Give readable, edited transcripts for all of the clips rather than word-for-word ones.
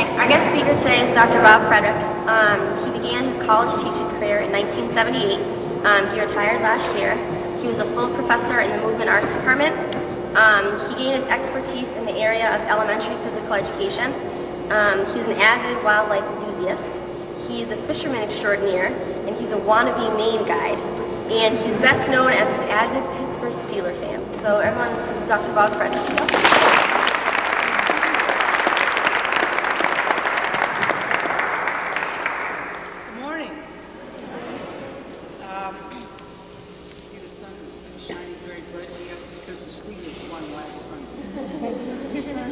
Okay, our guest speaker today is Dr. Bob Frederick. He began his college teaching career in 1978. He retired last year. He was a full professor in the Movement Arts Department. He gained his expertise in the area of elementary physical education. He's an avid wildlife enthusiast. He's a fisherman extraordinaire, and he's a wannabe Maine guide. And he's best known as his avid Pittsburgh Steelers fan. So everyone, this is Dr. Bob Frederick.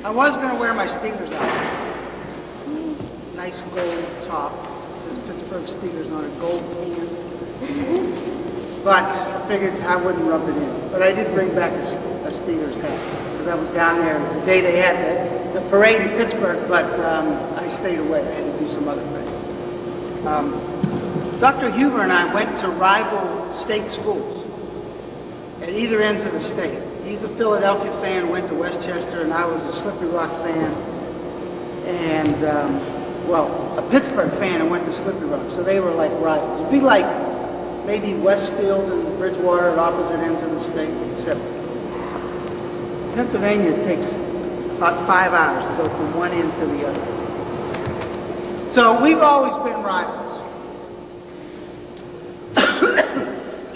I was going to wear my Steelers out. Nice gold top. It says Pittsburgh Steelers on a gold pants. But I figured I wouldn't rub it in. But I did bring back a Steelers hat because I was down there the day they had the parade in Pittsburgh, but I stayed away. I had to do some other things. Dr. Huber and I went to rival state schools at either ends of the state. He's a Philadelphia fan, went to Westchester, and I was a Slippery Rock fan, and, well, a Pittsburgh fan and went to Slippery Rock, so they were like rivals. It'd be like maybe Westfield and Bridgewater at opposite ends of the state, except Pennsylvania takes about 5 hours to go from one end to the other. So we've always been rivals.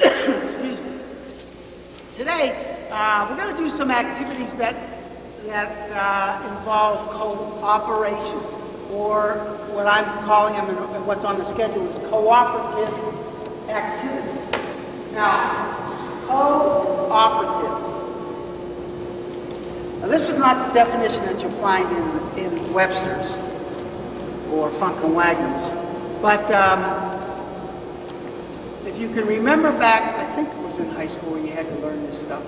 Excuse me. Today, we're going to do some activities that involve cooperation, or what I'm calling them, and what's on the schedule is cooperative activities. Now, cooperative. Now, this is not the definition that you'll find in Webster's or Funk and Wagner's, but if you can remember back, I think it was in high school where you had to learn this stuff,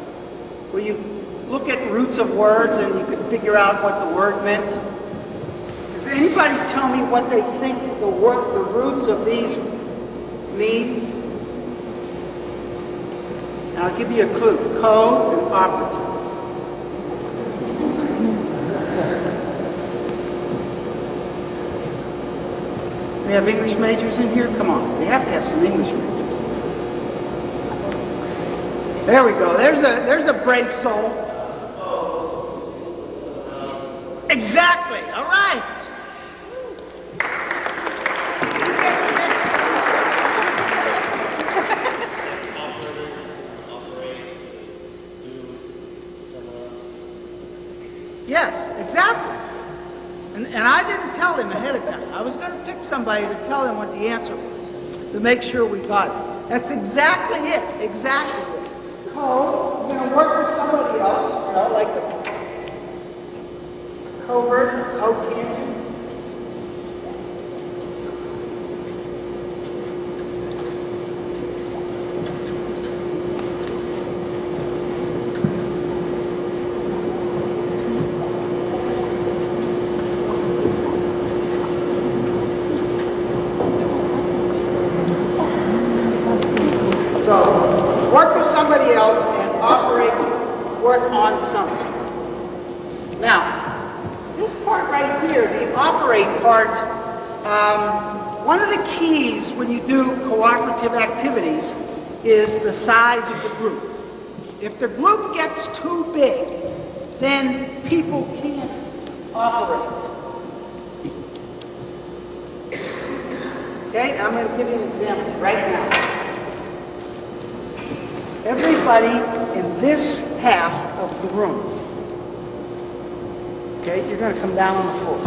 where you look at roots of words and you could figure out what the word meant. Does anybody tell me what they think the roots of these mean? And I'll give you a clue. Co and operative. We have English majors in here? Come on. We have to have some English majors. There we go. There's a brave soul. Exactly. All right. Yes, exactly. And I didn't tell him ahead of time. I was going to pick somebody to tell him what the answer was, to make sure we got it. That's exactly it. Exactly it. Co, you're going to work with somebody else, you know, like the covert, co-tangent. Work on something. Now, this part right here, the operate part, one of the keys when you do cooperative activities is the size of the group. If the group gets too big, then people can't operate. Okay, I'm going to give you an example right now. Everybody in this half of the room. Okay, you're going to come down on the floor.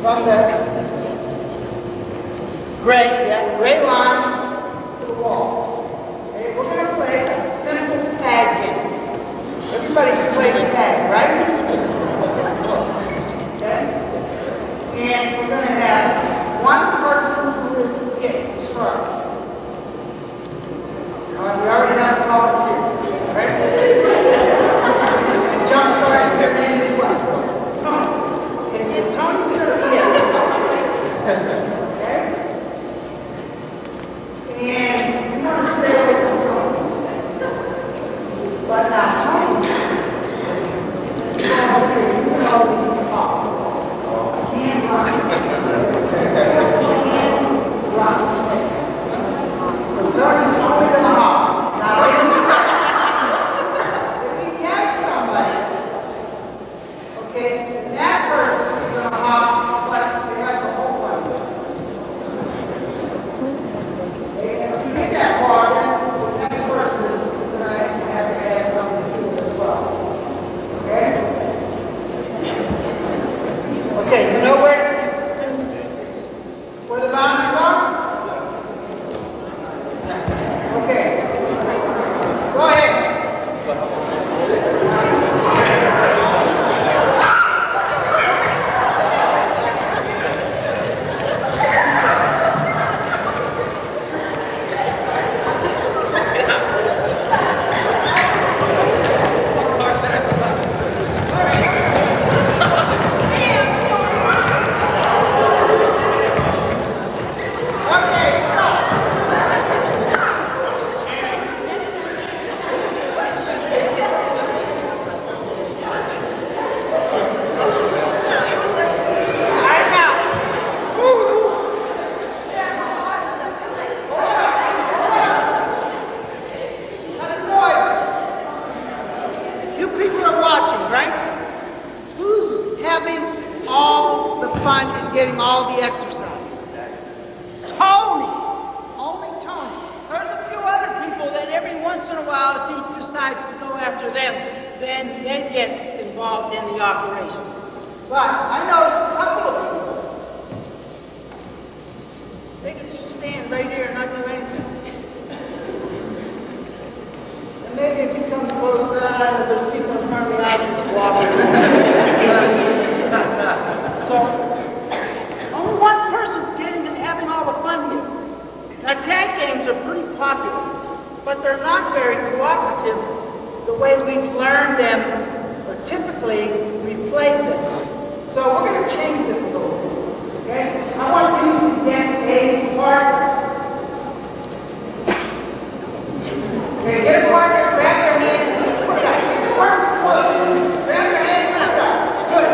From the gray line to the wall. Okay, we're going to play a simple tag game. Everybody's played tag, right? Okay? And we're going to have one person who Okay? And you want to stay away from trouble. But now, home. You know the pop. Can't run. Can't run. The dog is only in the hop. Now, if he tags somebody, okay, that person is going to hop, but they have the whole body. Okay, and if you get that far, then the next person is going to have to add something to it as well. Okay? Okay, you know where where the boundaries are? Okay. Go ahead. Getting all the exercise. Tony! Only Tony. There's a few other people that every once in a while, if he decides to go after them, then they get involved in the operation. But I noticed a couple of people. They could just stand right here and not do anything. And maybe if he comes close, there's people in front of the audience walking. So, one person's having all the fun here. Now, tag games are pretty popular, but they're not very cooperative the way we've learned them, or typically we play them. So we're going to change this a little bit, okay? I want you to get a partner. Okay, get a partner, grab their hand, put it out. Get the person close. Grab their hand, put it out. Good.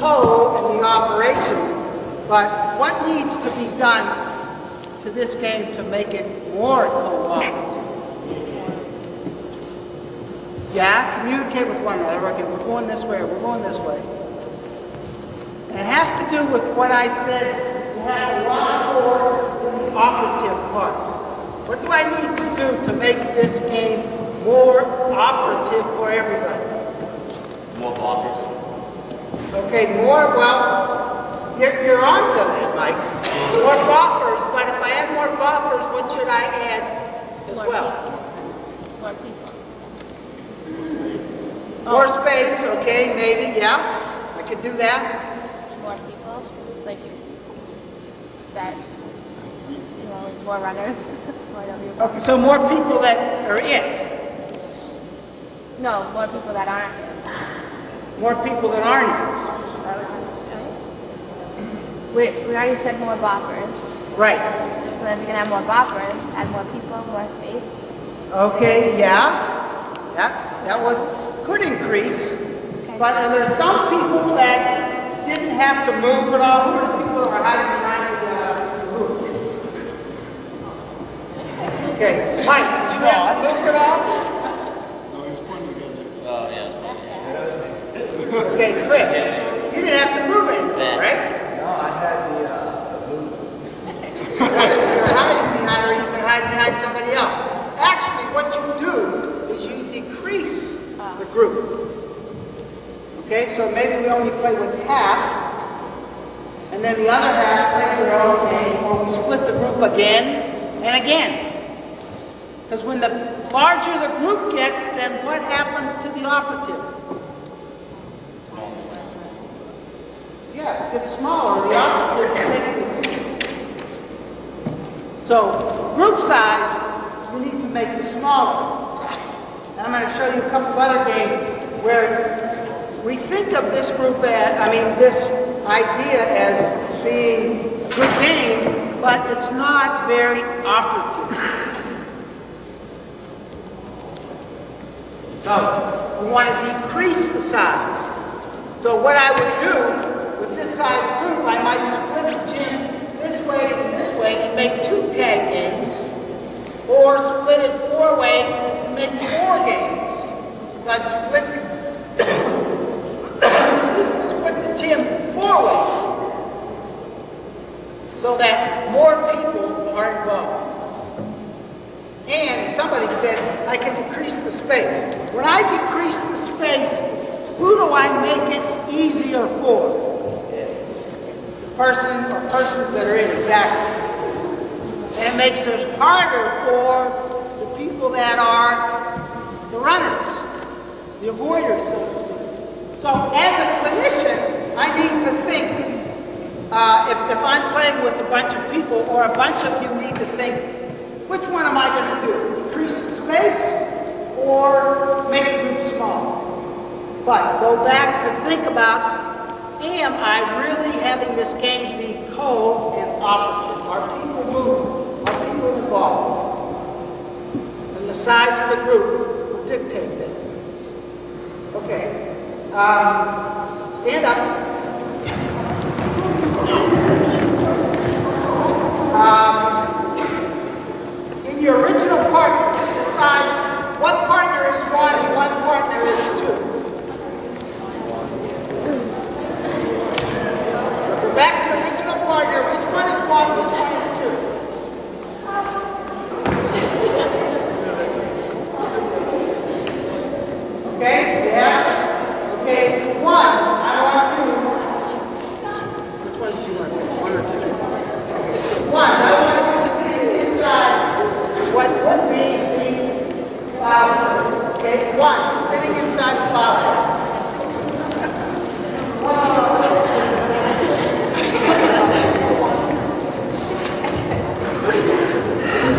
co in the operation, but what needs to be done to this game to make it more cooperative? Yeah, communicate with one another. Okay, we're going this way, we're going this way. And it has to do with what I said, you have a lot more in the operative part. What do I need to do to make this game more operative for everybody? More blockers. Okay, more, well, you're on to this, Mike. More buffers, but if I add more buffers, what should I add as well? More people. More space, okay, maybe, yeah. I could do that. More people. Like that. Like more runners. More W. Okay, so more people that are it. No, more people that aren't. More people that aren't We already said more boppers. it. Right. So then we can have more boppers, add more people, more space. Okay, yeah. That could increase. Okay. But there's some people that didn't have to move at all. Who are the people that are hiding behind the roof? Okay, Mike, did you have to move at all? Oh, yeah. Okay, Chris, you didn't have to move anything, right? No, I had the move. You're hiding behind, or you can hide behind somebody else. Actually, what you do is you decrease the group. Okay, so maybe we only play with half, and then the other half plays their own game, or we split the group again and again. Because when the larger the group gets, then what happens to the operative? Yeah, it gets smaller. The operative is making the decision. So, group size, we need to make smaller. And I'm going to show you a couple of other games where we think of this group as, this idea as being a good game, but it's not very operative. So, we want to decrease the size. So what I would do with this size group, I might split the gym this way and make 2 tag games, or split it 4 ways and make 4 games. So I'd split the gym 4 ways, so that more people are involved. And somebody said, I can decrease the space. When I decrease the space, who do I make it easier for? Person or persons that are in, exactly. And it makes it harder for the people that are the runners, the avoiders, so to speak. So as a clinician, I need to think, if I'm playing with a bunch of people, or a bunch of you need to think, which one am I going to do? Decrease the space or make the group smaller? But go back to think about, am I really having this game be co and operative? Are people moving? Are people involved? And the size of the group will dictate that. Okay. Stand up. In your original partner, decide what partner is 1 and what partner is 2. So go back to the original partner. Which one is 1? Which one is 2? Okay? Yeah? Okay, 1. I want you. Which one do you want? 1 or 2? 1. I want you to sit inside what would be the foul. Okay? 1. Sitting inside the foul.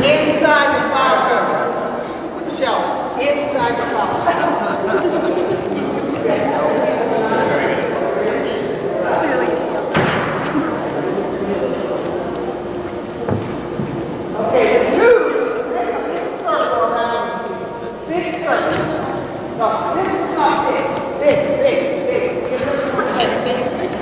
Inside the foul circle. Michelle, inside the foul circle. Okay, 2, make a big circle around you. Big circle. No, this is not big. Big. Big. Big. Big.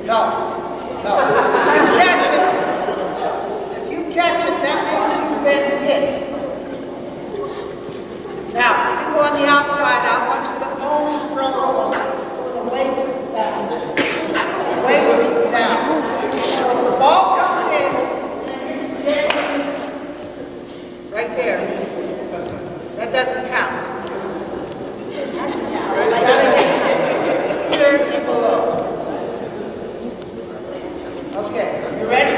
No. No. If you catch it, that means you've been hit. Now, if you go on the outside, I want you to only throw the waist down. Waist down. So if the ball comes in and hits dead right there, that doesn't count. You gotta get here and below. Okay, you ready?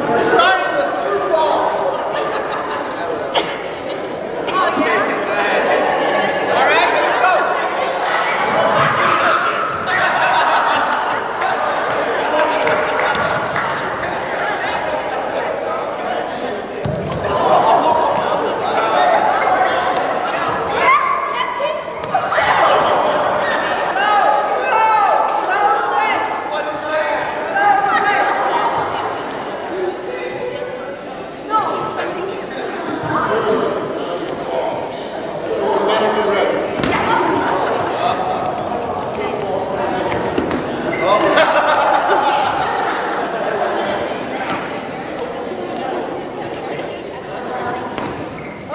We're starting with 2 balls. All right, go.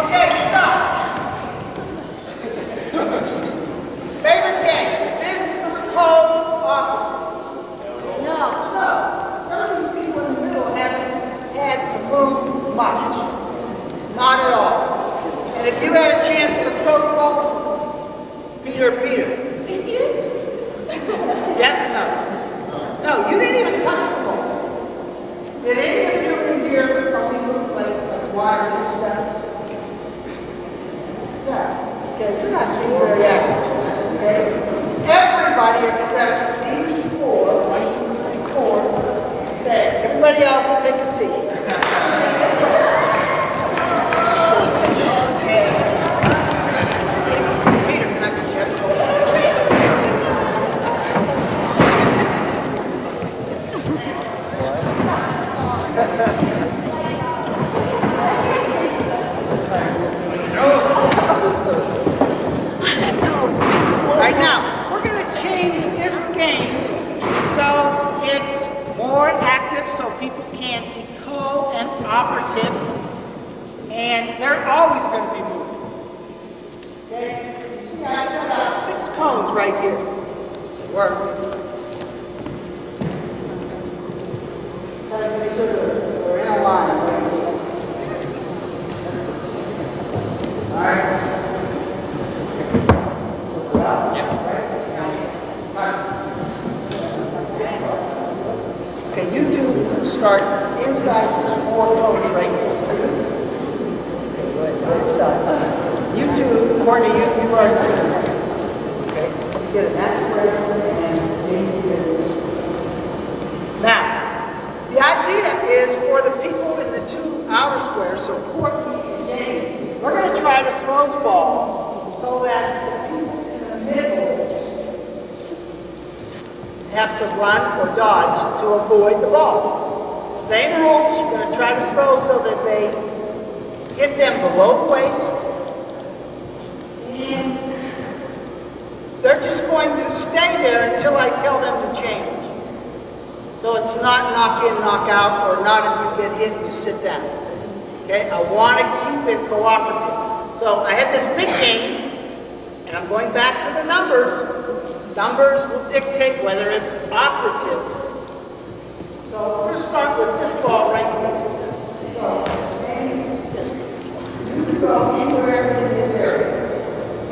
Okay, stop. Favorite game, is this called awkward? No. Some of these people in the middle haven't had to move much. Not at all. And if you had a chance to throw the ball, Peter. Yes, no. No, you didn't even touch the ball. Did any of you in here probably look like wire and stuff? Yeah. Okay, you're not being very active. Okay? Everybody except these 4, 1, 2, 3, 4, stay. Everybody else take a seat. Peter, can I get you? Right now, we're going to change this game so it's more active, so people can decode and operative, and they're always going to be moving. Okay? You see, I set out 6 cones right here. Work. Try to make sure we're in a line right here. All right. Okay, you 2 start inside this 4 cones right here. Okay, go ahead, go inside. You 2, Courtney, you already seen this. Okay, you get an aspiration and James gets this. Now, the idea is for the people in the 2 outer squares, so Courtney and James, we're going to try to throw the ball so that the people in the middle have to run or dodge to avoid the ball. Same rules, you're going to try to throw so that they hit them below the waist. And they're just going to stay there until I tell them to change. So it's not knock in, knock out, or not if you get hit, you sit down. Okay, I want to keep it cooperative. So I had this big game, and I'm going back to the numbers. Numbers will dictate whether it's operative. So we're going to start with this ball right here. So, you can go anywhere in this area.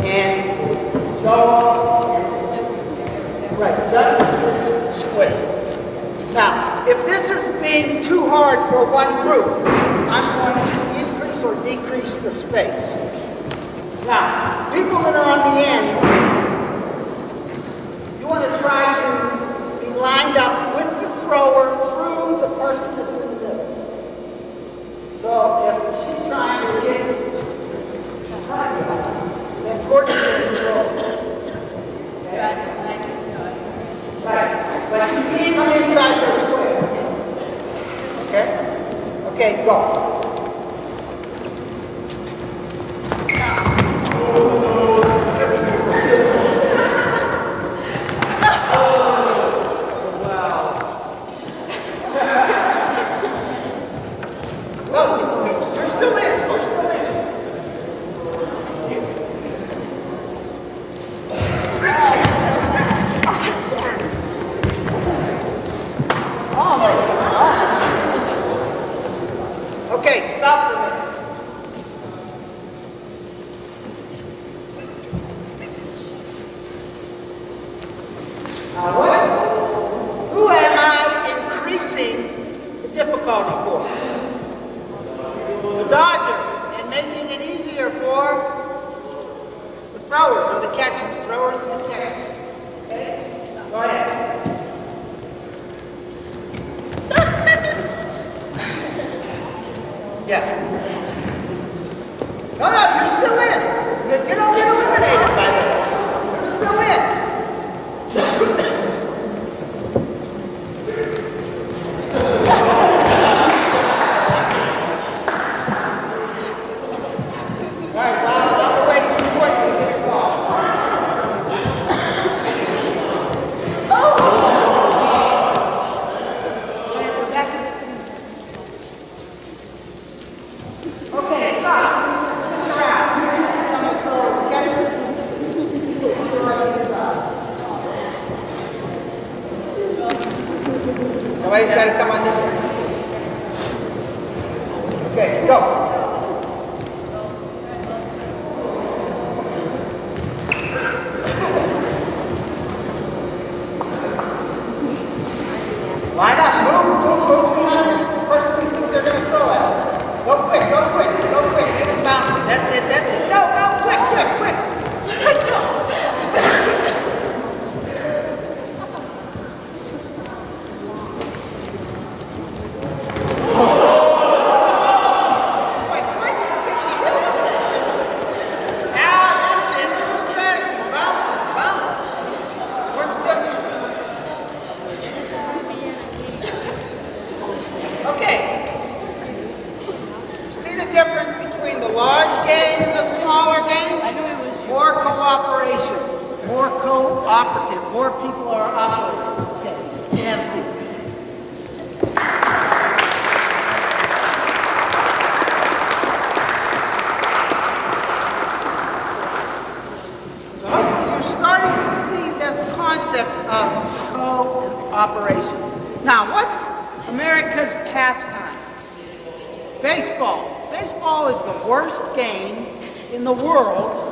And go, right, just this square. Now, if this is being too hard for one group, I'm going to increase or decrease the space. Now, people that are on the ends, you want to try to be lined up with the thrower through the person that's in the middle. So if she's trying to get then Courtney's going to throw. Okay? Right. But you can't come inside the square. Okay? Okay, go. Who am I increasing the difficulty for? The Dodgers, and making it easier for the throwers or the catchers, throwers and the catchers. Okay? Go ahead. Yeah. No, you're still in. You don't get eliminated by this. You're still in. Somebody's got to come on this way. Okay, go. Line up. Move behind the person you think they're going to throw at. Go quick. Get it bouncing. That's it. Go, quick. Cooperative. More people are operating. Okay. Have a seat. So hopefully you're starting to see this concept of cooperation. Now, what's America's pastime? Baseball. Baseball is the worst game in the world.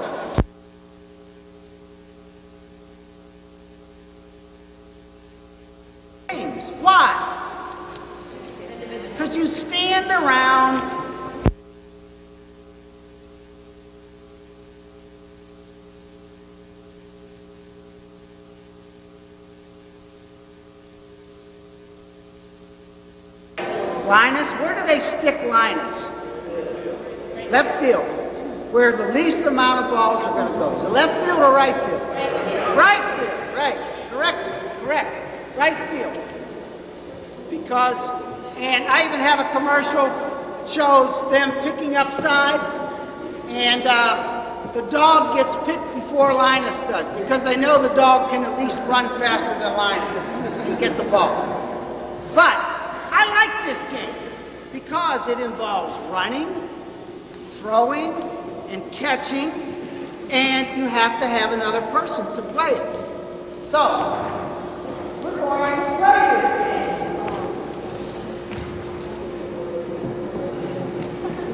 Why? Because you stand around Linus, where do they stick Linus? Left field, where the least amount of balls are going to go. Is it left field or right field? Right field, right. Correct. Right field. Because, and I even have a commercial that shows them picking up sides, and the dog gets picked before Linus does, because they know the dog can at least run faster than Linus and get the ball. But I like this game because it involves running, throwing, and catching, and you have to have another person to play it. So, we're going to play this game.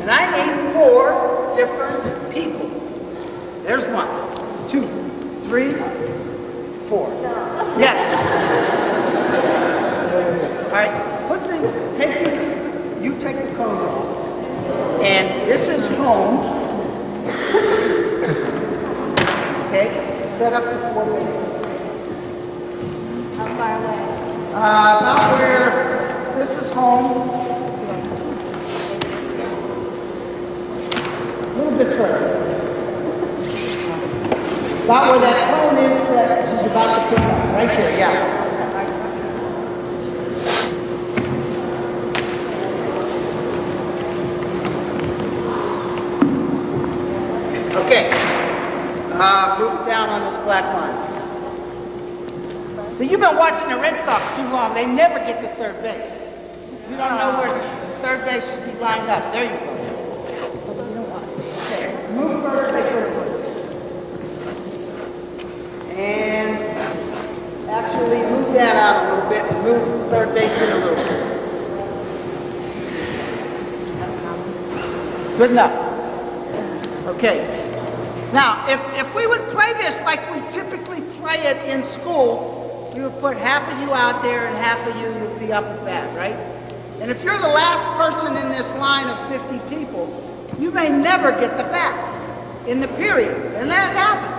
And I need 4 different people. There's 1, 2, 3, 4. Yes. All right, you take the cone off. And this is home. Okay, set up the 4 bases. How far away? About where this is home. A little bit further. About where that cone is that she's about to pick up. Right here, yeah. Okay. Move down on this black line. So you've been watching the Red Sox too long. They never get to third base. You don't know where third base should be lined up. There you go. Okay. Move further, take further. And actually move that out a little bit and move third base in a little bit. Good enough. Okay. Now, if we would play this like we typically play it in school, you would put half of you out there and half of you would be up at bat, right? And if you're the last person in this line of 50 people, you may never get the bat in the period, and that happens.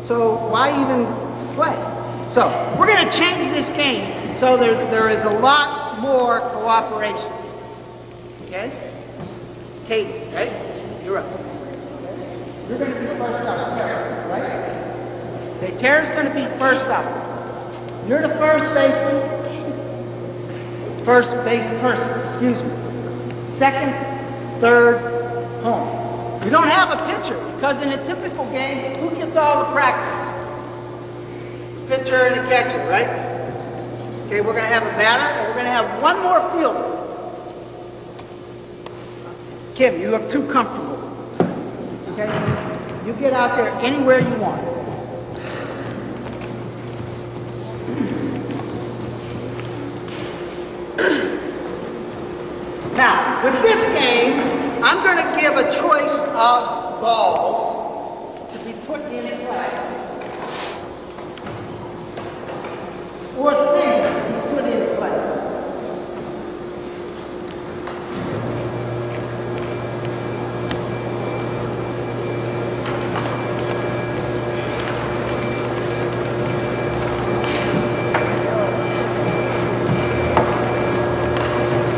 So why even play? So we're going to change this game so there is a lot more cooperation. Okay? Katie, right? You're up. You're going to be first up, Tara, right? Okay, Tara's going to be first up. You're the first baseman. First base person, excuse me. Second, third, home. You don't have a pitcher because in a typical game, who gets all the practice? The pitcher and the catcher, right? Okay, we're going to have a batter and we're going to have one more fielder. Kim, you look too comfortable. Okay? You get out there anywhere you want. Now, with this game, I'm going to give a choice of balls to be put in play. Or things to be put in play.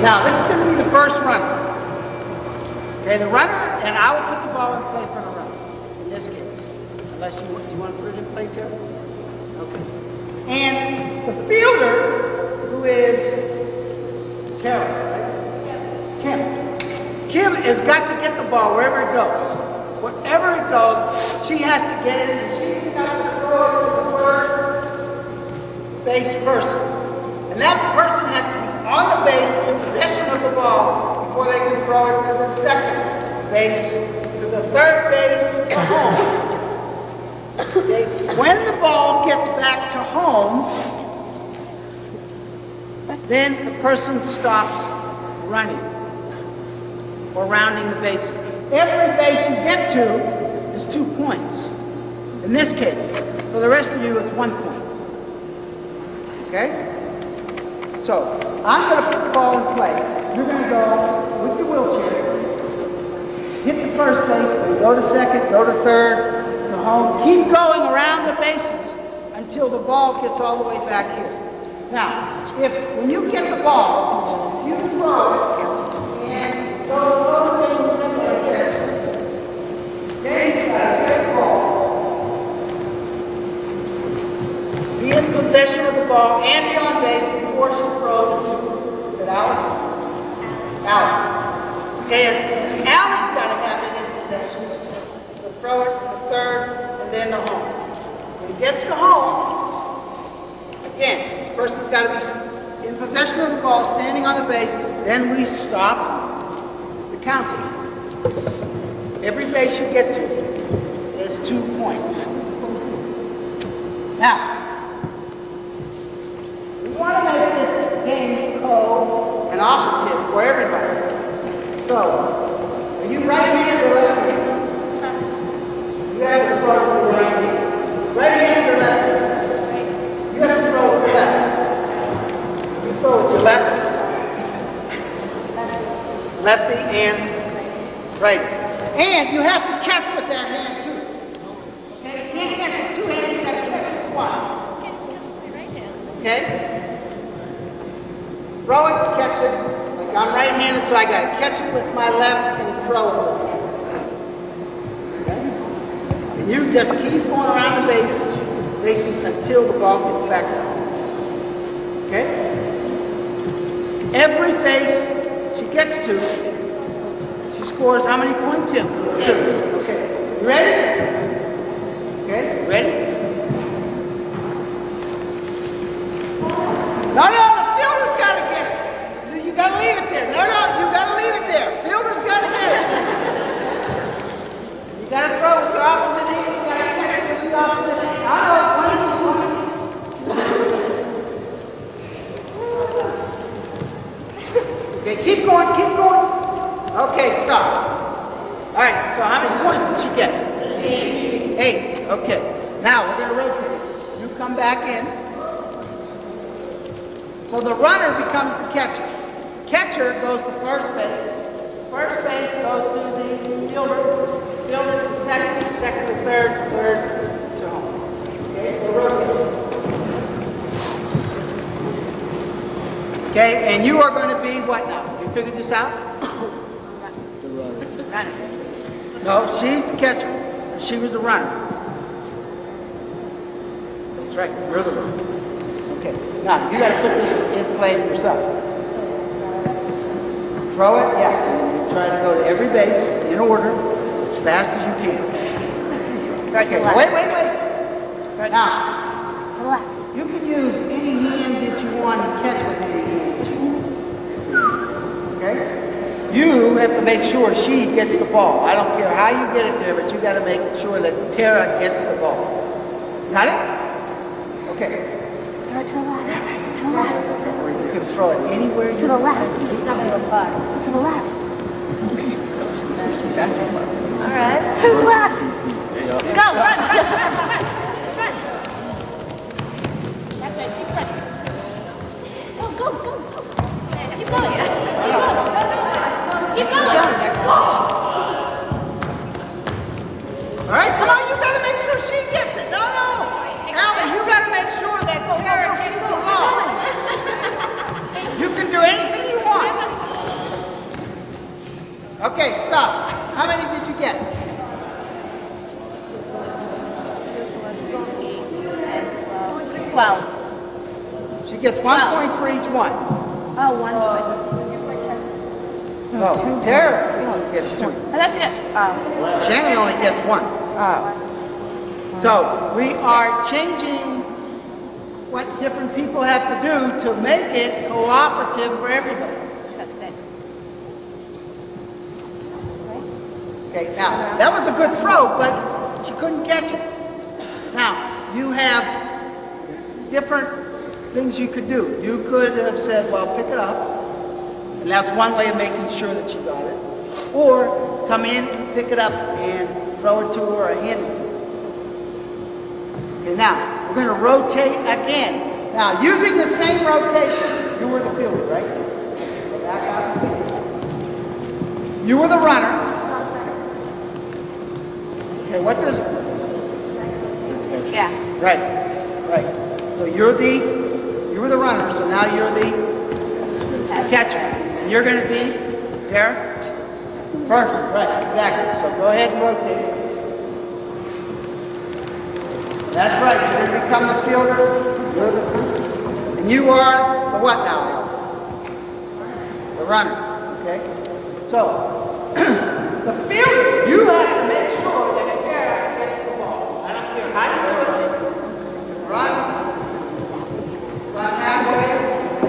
Now, this is going to be the first runner. Okay, the runner, and I will put the ball in play for the runner, in this case. Unless you want to put it in play too? Okay. And the fielder, who is Tara, right? Kim. Kim has got to get the ball wherever it goes. Wherever it goes, she has to get it, and she's got to throw it to the first base person. And that person has to be on the base in possession of the ball before they can throw it to the second base, to the third base, to home. Okay? When the ball gets back to home, then the person stops running or rounding the bases. Every base you get to is 2 points. In this case, for the rest of you, it's 1 point. Okay? So, I'm going to put the ball in play. You're going to go with your wheelchair, hit the first base, go to second, go to third, to home. Keep going around the bases until the ball gets all the way back here. Now, when you get the ball, you throw it and go slowly like this. Then you got to get the ball. Be in possession of the ball and be on base before she throws it to, is it Alice? Alice. Okay, and Alice's got to have it in possession to throw it to third and then to home. When it gets to home, again, the person's got to be in possession of the ball, standing on the base, then we stop the counting. Every base you get to is 2 points. Now, we want to make this game co and operative for everybody. So, are you right-handed or left-handed? You have to throw with your right hand. Right-handed or left-handed? You have to throw with your left. You throw with your left. Lefty and right. And you have to catch with that hand too. Okay? You can't catch with 2 hands, you got to catch with 1. Okay? Throw it, catch it. Like I'm right-handed, so I got to catch it with my left and throw it. Okay? And you just keep going around the bases until the ball gets back down. Okay? Every base she gets to, she scores how many points? 2. Okay. You ready? Okay, ready? No, the fielder's got to get it. You got to leave it there. No, you got to leave it there. Fielder's got to get it. You got to throw with your opposite hand. You got to catch it with your opposite hand. I know it's funny. Okay, keep going, keep going. Okay, stop. All right, so how many points did she get? 8. 8, okay. Now we're going to rotate. You come back in. So the runner becomes the catcher. Catcher goes to first base. First base goes to the fielder. Fielder to second. Second to third. Third to home. Okay, so rotate. Okay, and you are going to be what now? You figured this out? The runner. No, she's the catcher. She was the runner. That's right, you're the runner. Okay, now you got to put this in play yourself. Throw it, yeah. Try to go to every base in order as fast as you can. Okay, wait. Now, you can use any hand that you want to catch with any hand that you want. Okay? You have to make sure she gets the ball. I don't care how you get it there, but you got to make sure that Tara gets the ball. Got it? Okay. To the left. You can throw it anywhere you To the want. left. It's not going to go far. To the left. All right. To the left. Go, run. That's right. Keep running. Go. Keep going. Keep going. Go. All right, come on, you got to make sure she gets it. No. Allie, you got to make sure that Tara gets the ball. You can do anything you want. Okay, stop. How many did you get? 12. She gets 1 point for each one. Oh, 1 point. Oh, Tara only gets 2. That's it. Oh. Shannon only gets 1. Oh. So we are changing what different people have to do to make it cooperative for everybody. That's it. Okay, now that was a good throw, but she couldn't catch it. Now you have different things you could do. You could have said, well, pick it up, and that's one way of making sure that she got it. Or come in, pick it up, and throw it to her or hand it to her. Okay, now, we're going to rotate again. Now, using the same rotation, you were the fielder, right? Go back out. You were the runner. Okay, what does... Yeah. Right. So you were the runner, so now you're the catcher. And you're going to be there first. Right, exactly. So go ahead and rotate. That's right, you're going to become the fielder. And you are the what now? The runner. Okay? So, the fielder, you have to make sure that Tara gets the ball. I don't care how you do it. Run halfway.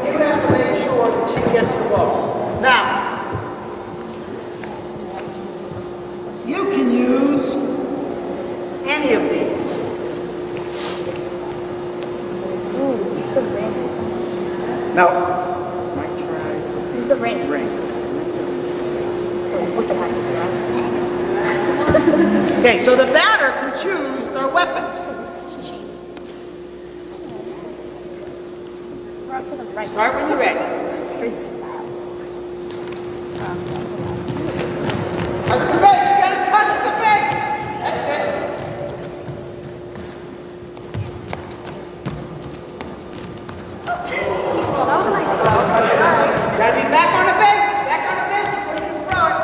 You have to make sure that she gets the ball. Now, you can use any of these. No. Might try. Use the ring. Okay, so the batter can choose their weapon. Start when you're ready. Touch the base. You gotta touch the base. That's it. Gotta be back on the base. Back on the base before you can throw it.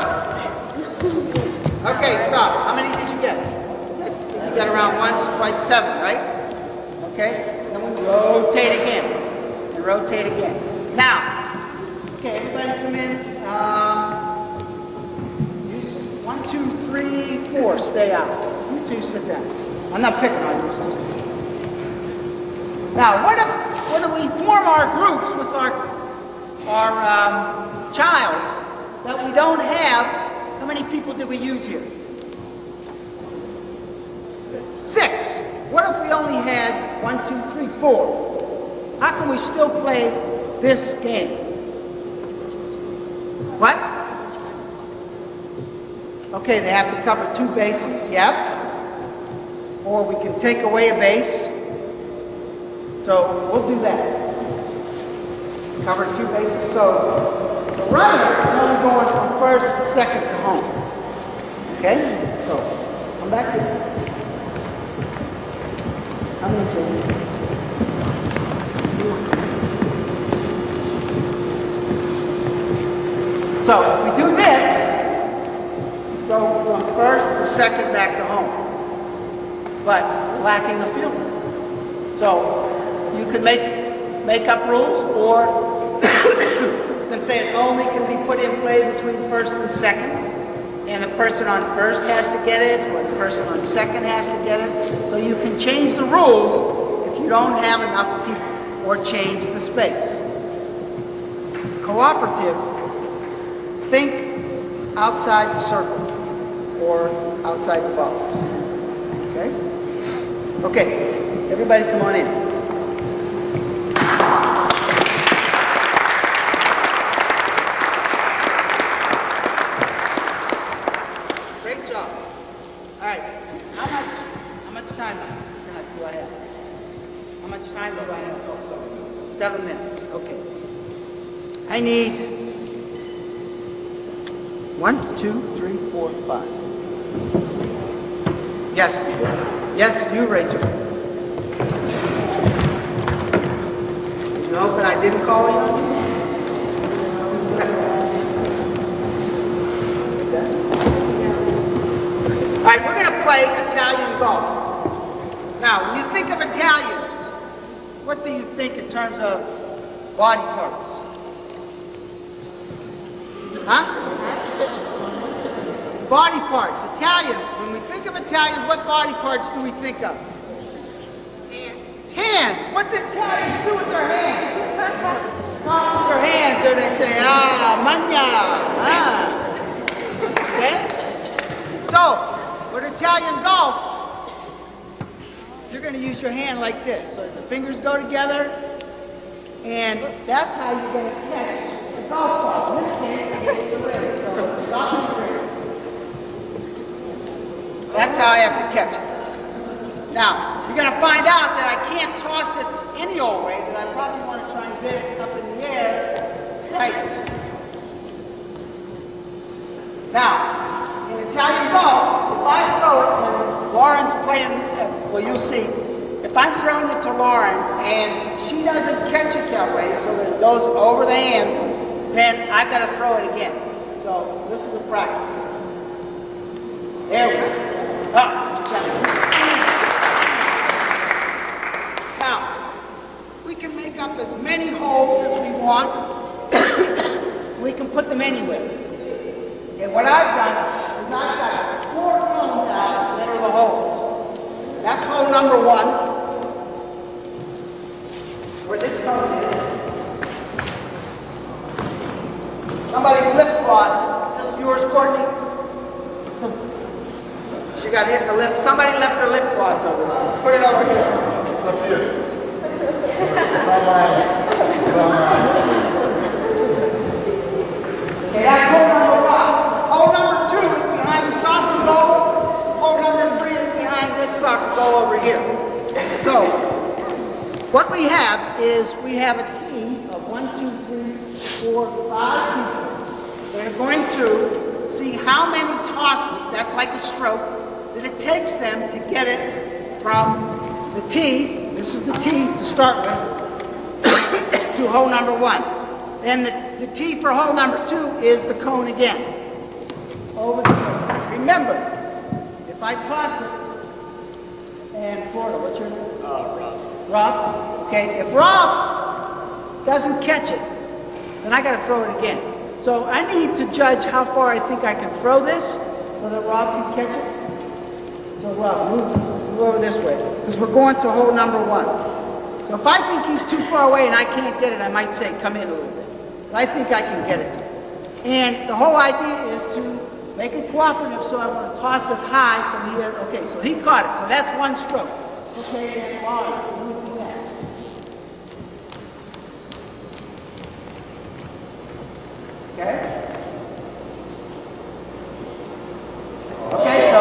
Okay, stop. How many did you get? You got around once, twice, 7, right? Okay. Then we rotate again. And rotate again. Now, okay, everybody come in. 1, 2, 3, 4. Stay out. You 2 sit down. I'm not picking on you. Just... Now, what if we form our groups with our child that we don't have? How many people did we use here? 6. What if we only had 1, 2, 3, 4? How can we still play this game? What? Okay, they have to cover 2 bases, yep. or we can take away a base. So we'll do that. Cover 2 bases. So the runner is only going from first to second to home. Okay? So come back here. Come in, Jamie. So if we do this, go from first to second back to home, but lacking a fielder. So you can make up rules, or you can say it only can be put in play between first and second, and the person on first has to get it, or the person on second has to get it. So you can change the rules if you don't have enough people, or change the space. Cooperative, think outside the circle or outside the box. Okay? Okay, everybody come on in. Great job. All right, how much time do I have? How much time do I have? 7 minutes. Okay. I need 1, 2, 3, 4, 5. Yes. Yes, you, Rachel. You hoping I didn't call you? All right, we're going to play Italian golf. Now, when you think of Italians, what do you think in terms of body parts? Huh? Body parts. Italians. When we think of Italians, what body parts do we think of? Hands. Hands. What do Italians do with their hands? Talk with their hands, or they say, ah, magna. Ah. Okay? So, with Italian golf, you're going to use your hand like this. So the fingers go together, and that's how you're going to catch the golf ball. In this case, it's the ring. So, stop the ring. That's how I have to catch it. Now, you're going to find out that I can't toss it any old way, that I probably want to try and get it up in the air right. Now, in Italian golf, if I throw it when Lauren's playing, well, you'll see, if I'm throwing it to Lauren and she doesn't catch it that way, so that it goes over the hands, then I've got to throw it again. So this is a practice. There we go. Now, we can make up as many holes as we want. We can put them anywhere. And what I've done is I've got 4 cones out that are the holes. That's hole number 1, where this cone is. Somebody's lip gloss. Is this yours, Courtney? She got hit in the lip. Somebody left her lip gloss over there. Put it over here. It's up here. Okay, that's hole number 1. Hole number 2 is behind the soccer goal. Hole number 3 is behind this soccer goal over here. So, what we have is we have a team of 1, 2, 3, 4, 5 people. They're going to see how many tosses, that's like a stroke, that it takes them to get it from the tee, this is the tee to start with, to hole number 1. Then the tee for hole number 2 is the cone again. Over the cone. Remember, if I toss it, and Florida, what's your name? Rob. Rob? Okay, if Rob doesn't catch it, then I got to throw it again. So I need to judge how far I think I can throw this so that Rob can catch it. So Rob, move over this way, because we're going to hole number 1. So if I think he's too far away and I can't get it, I might say, come in a little bit. But I think I can get it. And the whole idea is to make it cooperative, so I want to toss it high so he has, okay, so he caught it. So that's 1 stroke. Okay, and Rob, move to that. Okay? Okay, so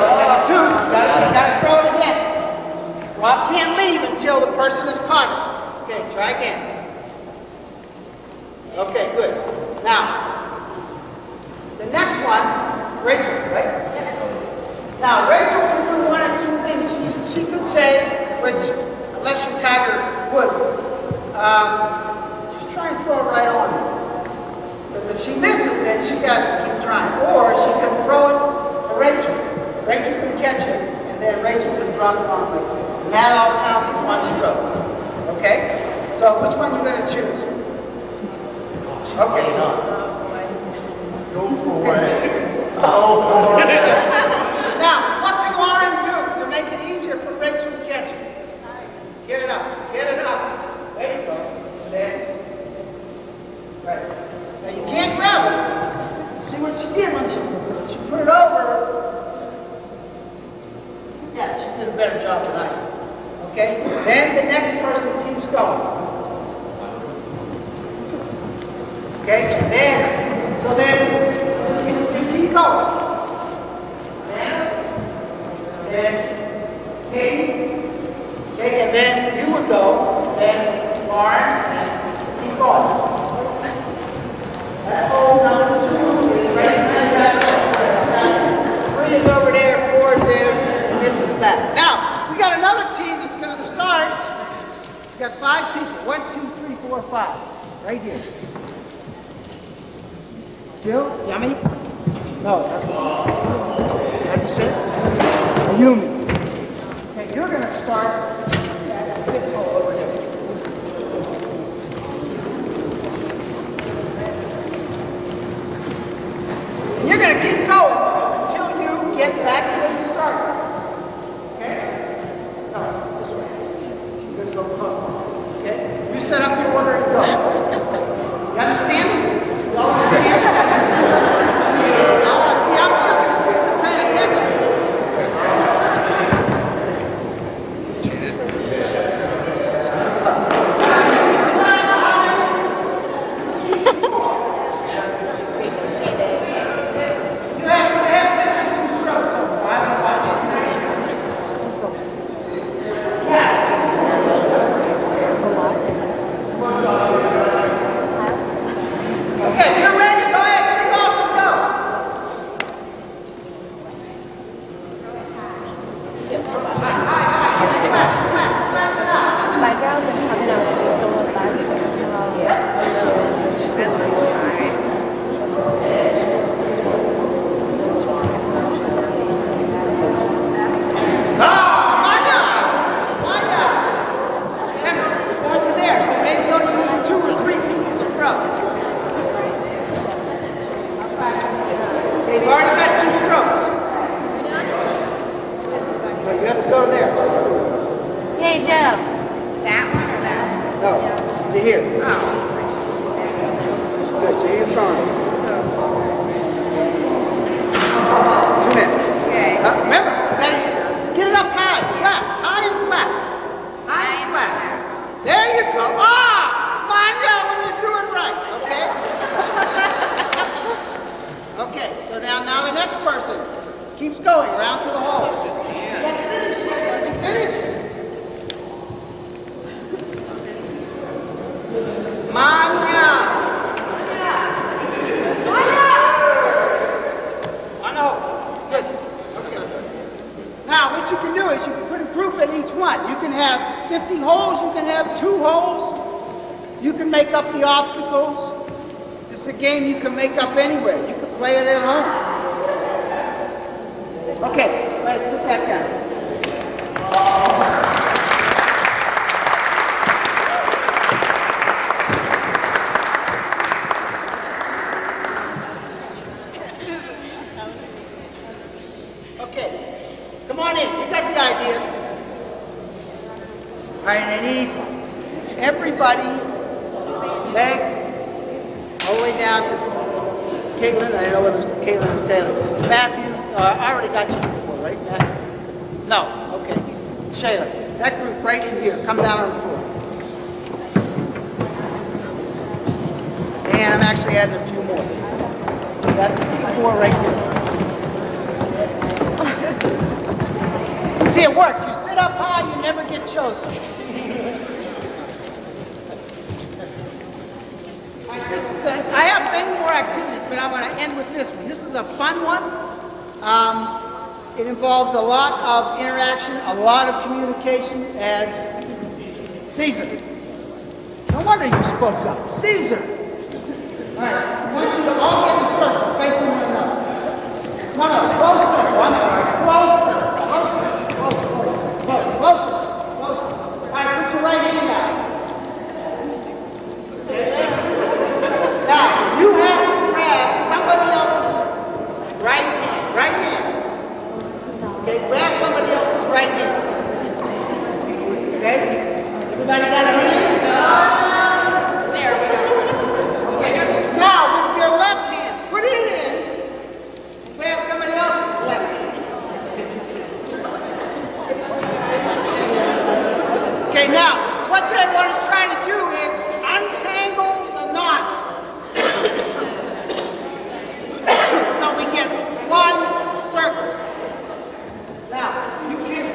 2, got to throw it again. leave until the person is caught. Okay, try again. Okay, good. Now, the next one, Rachel, right? Now, Rachel can do one or two things. She could say, which, unless you tag her Woods, just try and throw it right on. Because if she misses, then she has to keep trying. Or she can throw it to Rachel. Rachel can catch it, and then Rachel can drop it on her. And that all counts as one stroke. Okay? So which one are you going to choose? Okay. Go away. Now, what can Lauren do to make it easier for Rachel to catch it? Get it up. Get it up. There you go. Then. Right. Now you can't grab it. See what she did when she put it over. Yeah, she did a better job than I did. Okay? Then the next person keeps going. Okay? And then, so then you keep going. Then Katie. Okay, and then you would go. Then Lauren, and keep going. That's hole number 2 is right there. 3 is over there, 4 is there, and this is back. Now, we got another team that's going to start. We got 5 people. 1, 2, 3, 4, 5. Right here. Jill? Yummy? No. How'd you say it? Yumi. Okay, you're going to start at the big hole over there. And you're going to keep going until you get back to where you started. Okay? No, this way. You're going to go close. Okay? You set up your order and go. You understand? You all understand? See, I'm checking to see if you're paying attention. See, it worked. You sit up high. why you never get chosen. I have many more activities, but I want to end with this one. This is a fun one. It involves a lot of interaction, a lot of communication as Caesar. No wonder you spoke up. Caesar. All right, I want you to all get in circles, facing one another. No, closer. I'm sorry. Closer. All right, put your right hand out. Now, you have to grab somebody else's right hand. Okay, grab somebody else's right hand. Okay? Everybody got a hand? There we go. Okay, now with your left hand, put it in and grab somebody else's left hand. Okay, now, what they want to try to do is untangle the knot. So we get one circle. Now, you can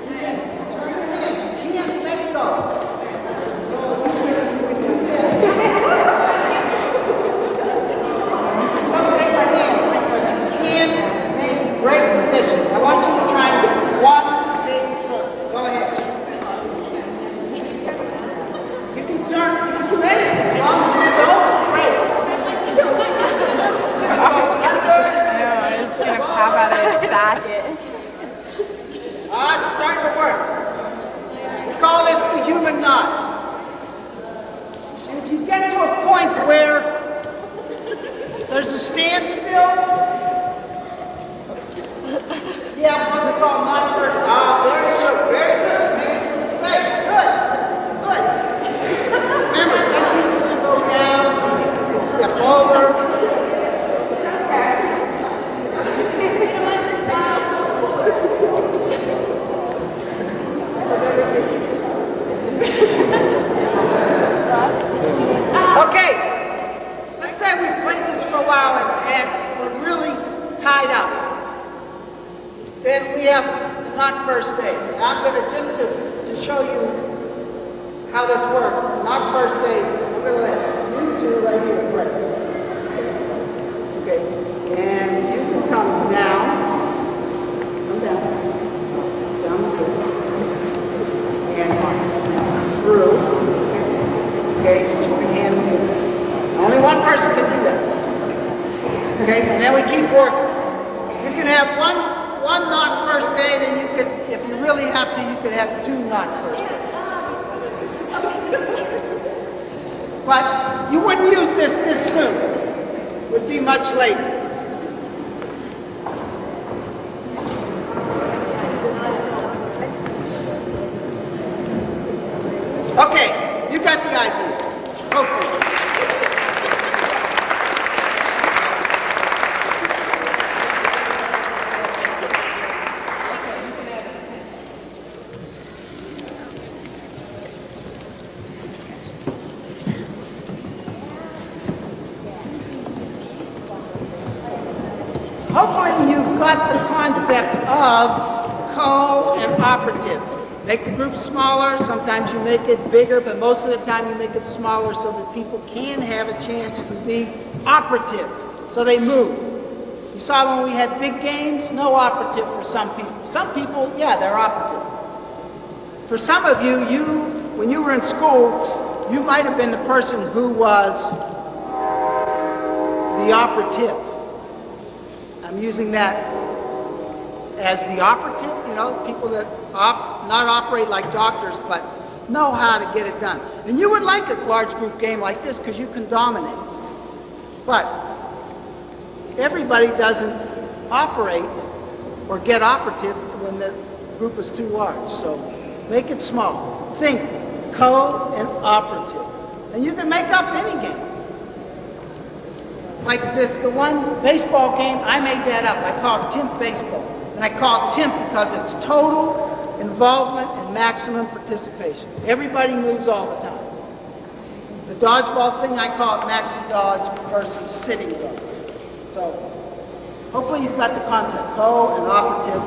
turn your hands. You can't let go. So you can do this. Don't take my hand, but you can make great position. I want you to try and get one big circle. Go ahead. You can turn, you can do anything as long as you don't break. It's gonna pop out of his socket. It's starting to work. We call this the human knot. And if you get to a point where there's a standstill, yeah, what we call knot first. Very good, very good. Make it to the space. Good. Remember, some people can go down, some people can step over. Okay, let's say we've played this for a while and we're really tied up. Then we have not first aid. I'm going to, just to show you how this works, not first aid, I'm going to let you two right here break. Okay, and you can come down. Come down. Down and through. Okay, put your hands in. Only one person can do that. Okay, and then we keep working. You can have one not first aid, and you could, if you really have to, you could have two not first aids. But you wouldn't use this soon. It would be much later. Okay, you got the idea. Okay. Hopefully you've got the concept of co and operative. Make the group smaller, sometimes you make it bigger, but most of the time you make it smaller so that people can have a chance to be operative, so they move. You saw when we had big games, no operative for some people. Some people, yeah, they're operative. For some of you, when you were in school, you might have been the person who was the operative. I'm using that as the operative, people that not operate like doctors, but know how to get it done. And you would like a large group game like this because you can dominate. But everybody doesn't operate or get operative when the group is too large. So make it small. Think co and operative. And you can make up any game. Like this, the one baseball game, I made that up. I call it Timp Baseball. And I call it Timp because it's total involvement and maximum participation. Everybody moves all the time. The dodgeball thing, I call it maxi dodge versus sitting dodge. So hopefully you've got the concept, co and operative.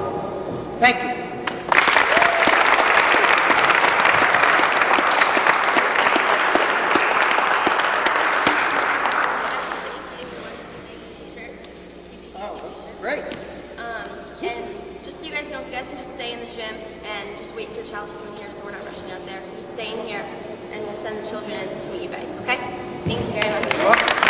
Thank you. can just stay in the gym and just wait for your child to come in here so we're not rushing out there. So just stay in here and we'll send the children in to meet you guys, okay? Thank you very much.